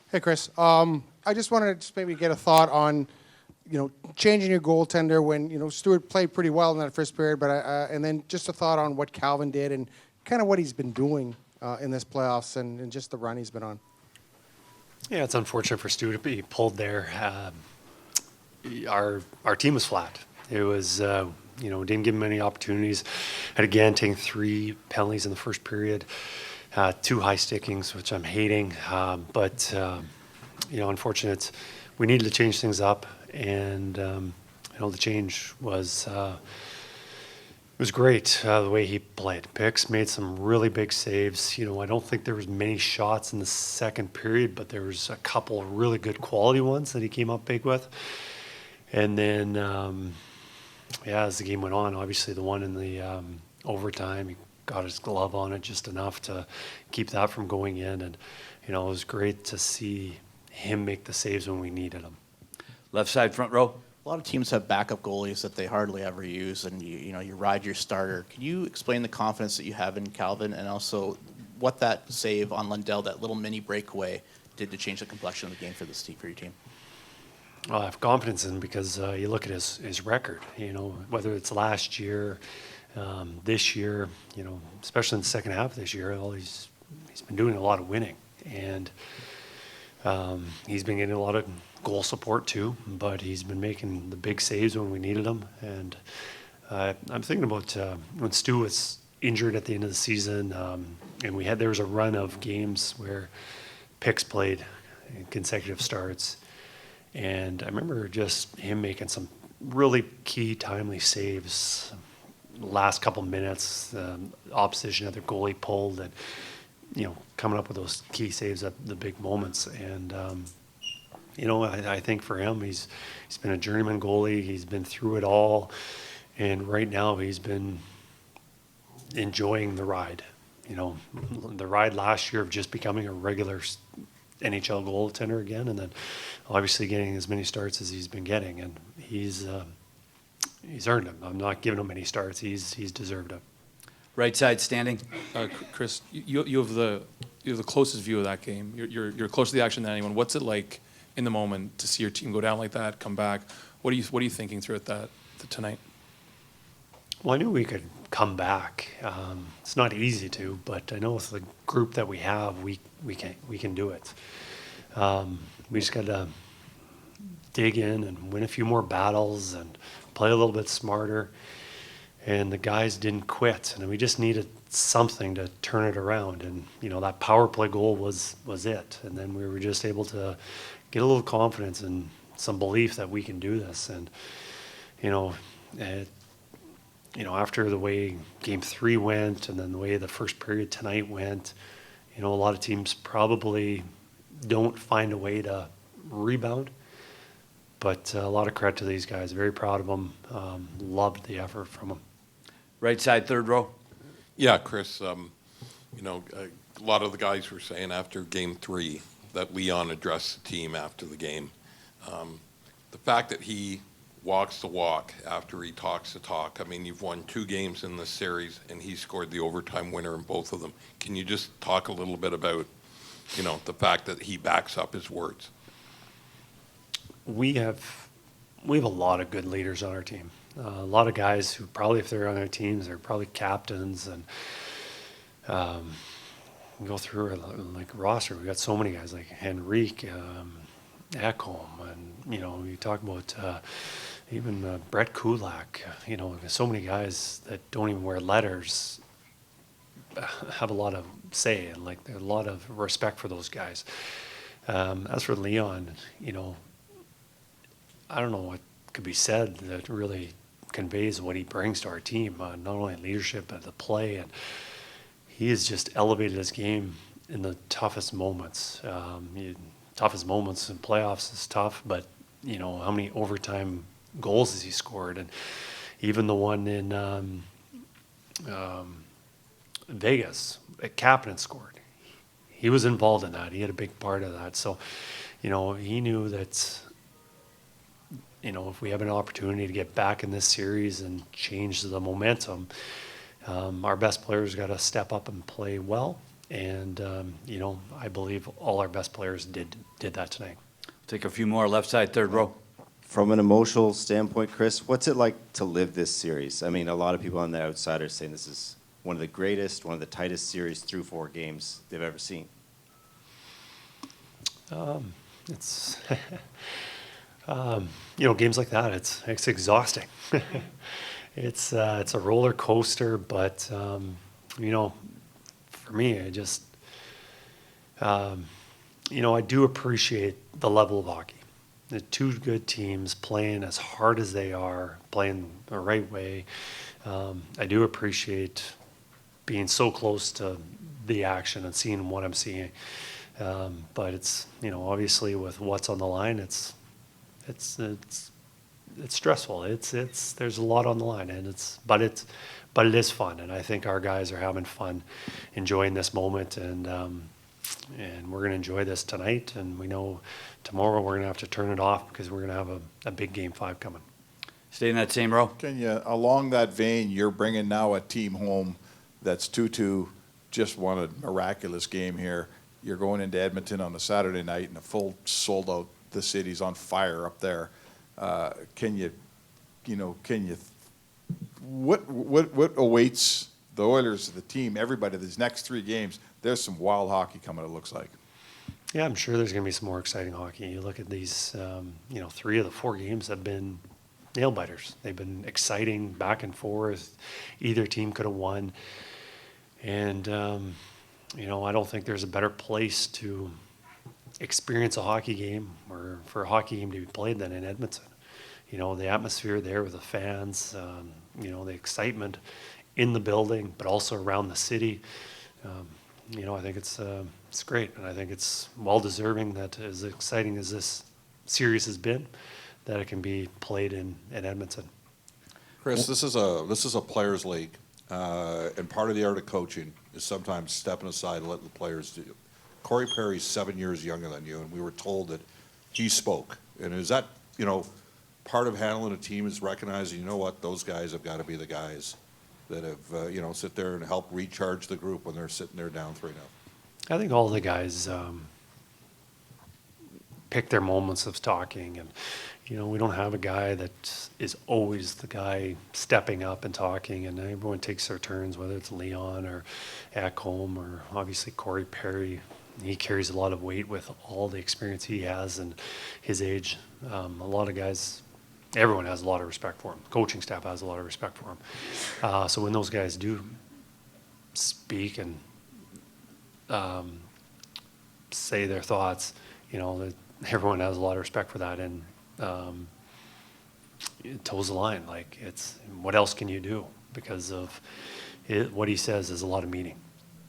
Hey, Chris. I just wanted to just maybe get a thought on, changing your goaltender when, Stewart played pretty well in that first period, but and then just a thought on what Calvin did and kind of what he's been doing in this playoffs and just the run he's been on. Yeah, it's unfortunate for Stu to be pulled there. Our team was flat. It was, didn't give him any opportunities. And again, taking 3 penalties in the first period, 2 high stickings, which I'm hating. But unfortunate. We needed to change things up, and the change was great the way he played. Pix made some really big saves. I don't think there was many shots in the second period, but there was a couple of really good quality ones that he came up big with. And then, as the game went on, obviously the one in the overtime, he got his glove on it just enough to keep that from going in. And, it was great to see him make the saves when we needed them. Left side, front row. A lot of teams have backup goalies that they hardly ever use, and you ride your starter. Can you explain the confidence that you have in Calvin, and also what that save on Lundell, that little mini breakaway, did to change the complexion of the game for your team? Well, I have confidence in him because you look at his record. Whether it's last year, this year, especially in the second half of this year, he's been doing a lot of winning, and he's been getting a lot of goal support too, but he's been making the big saves when we needed them. And I'm thinking about when Stu was injured at the end of the season, and there was a run of games where Pix played in consecutive starts, and I remember just him making some really key timely saves. Last couple minutes, opposition had their goalie pulled, and coming up with those key saves at the big moments. And I think for him, he's been a journeyman goalie. He's been through it all, and right now he's been enjoying the ride. The ride last year of just becoming a regular NHL goaltender again, and then obviously getting as many starts as he's been getting, and he's earned them. I'm not giving him any starts. He's deserved it. Right side, standing. Chris, you have the closest view of that game. You're closer to the action than anyone. What's it like in the moment to see your team go down like that, come back? What are you thinking through at tonight? Well, I knew we could come back. It's not easy to, but I know with the group that we have, we can do it. We just got to dig in and win a few more battles and play a little bit smarter. And the guys didn't quit, and we just needed something to turn it around. And that power play goal was it. And then we were just able to get a little confidence and some belief that we can do this. And after the way Game 3 went, and then the way the first period tonight went, a lot of teams probably don't find a way to rebound. But a lot of credit to these guys. Very proud of them. Loved the effort from them. Right side, third row. Yeah, Chris, a lot of the guys were saying after Game 3 that Leon addressed the team after the game. The fact that he walks the walk after he talks the talk. I mean, you've won 2 games in this series, and he scored the overtime winner in both of them. Can you just talk a little bit about, the fact that he backs up his words? We have a lot of good leaders on our team. A lot of guys who probably, if they're on their teams, they're probably captains. And go through like roster. We got so many guys like Henrique, Ekholm, and you talk about even Brett Kulak. So many guys that don't even wear letters have a lot of say, and like a lot of respect for those guys. As for Leon, I don't know what could be said that really conveys what he brings to our team, not only in leadership but the play, and he has just elevated his game in the toughest moments. Toughest moments in playoffs is tough, but how many overtime goals has he scored? And even the one in Vegas, Kapanen scored. He was involved in that. He had a big part of that. So, he knew that if we have an opportunity to get back in this series and change the momentum, our best players got to step up and play well. And, you know, I believe all our best players did that tonight. Take a few more, left side, third row. From an emotional standpoint, Chris, what's it like to live this series? I mean, a lot of people on the outside are saying this is one of the greatest, one of the tightest series through 4 games they've ever seen. It's, you know, games like that, it's exhausting. It's a roller coaster, but, you know, for me, I just, you know, I do appreciate the level of hockey. The 2 good teams playing as hard as they are, playing the right way. I do appreciate being so close to the action and seeing what I'm seeing. But it's, you know, obviously with what's on the line, it's stressful. There's a lot on the line, and but it is fun, and I think our guys are having fun, enjoying this moment, and we're going to enjoy this tonight, and we know tomorrow we're going to have to turn it off because we're going to have a big Game 5 coming. Stay in that same row. Can you, along that vein, you're bringing now a team home that's 2-2, just won a miraculous game here. You're going into Edmonton on a Saturday night and a full sold out, the city's on fire up there. What awaits the Oilers, the team, everybody, these next 3 games? There's some wild hockey coming, it looks like. Yeah, I'm sure there's going to be some more exciting hockey. You look at these, you know, 3 of the 4 games have been nail biters. They've been exciting, back and forth. Either team could have won. And, you know, I don't think there's a better place to experience a hockey game or for a hockey game to be played than in Edmonton. You know, the atmosphere there with the fans, you know, the excitement in the building, but also around the city. You know, I think it's great, and I think it's well deserving that as exciting as this series has been, that it can be played in Edmonton. Chris, this is a players' league, and part of the art of coaching is sometimes stepping aside and letting the players do. Corey Perry's 7 years younger than you, and we were told that he spoke. And is that, you know, part of handling a team is recognizing, you know what, those guys have got to be the guys that have, you know, sit there and help recharge the group when they're sitting there down 3-0. I think all the guys pick their moments of talking, and you know, we don't have a guy that is always the guy stepping up and talking, and everyone takes their turns, whether it's Leon or Ekholm or obviously Corey Perry. He carries a lot of weight with all the experience he has and his age. A lot of guys, everyone has a lot of respect for him. Coaching staff has a lot of respect for him. So when those guys do speak and say their thoughts, you know, that everyone has a lot of respect for that, and it toes the line. Like, it's what else can you do? Because of what he says is a lot of meaning.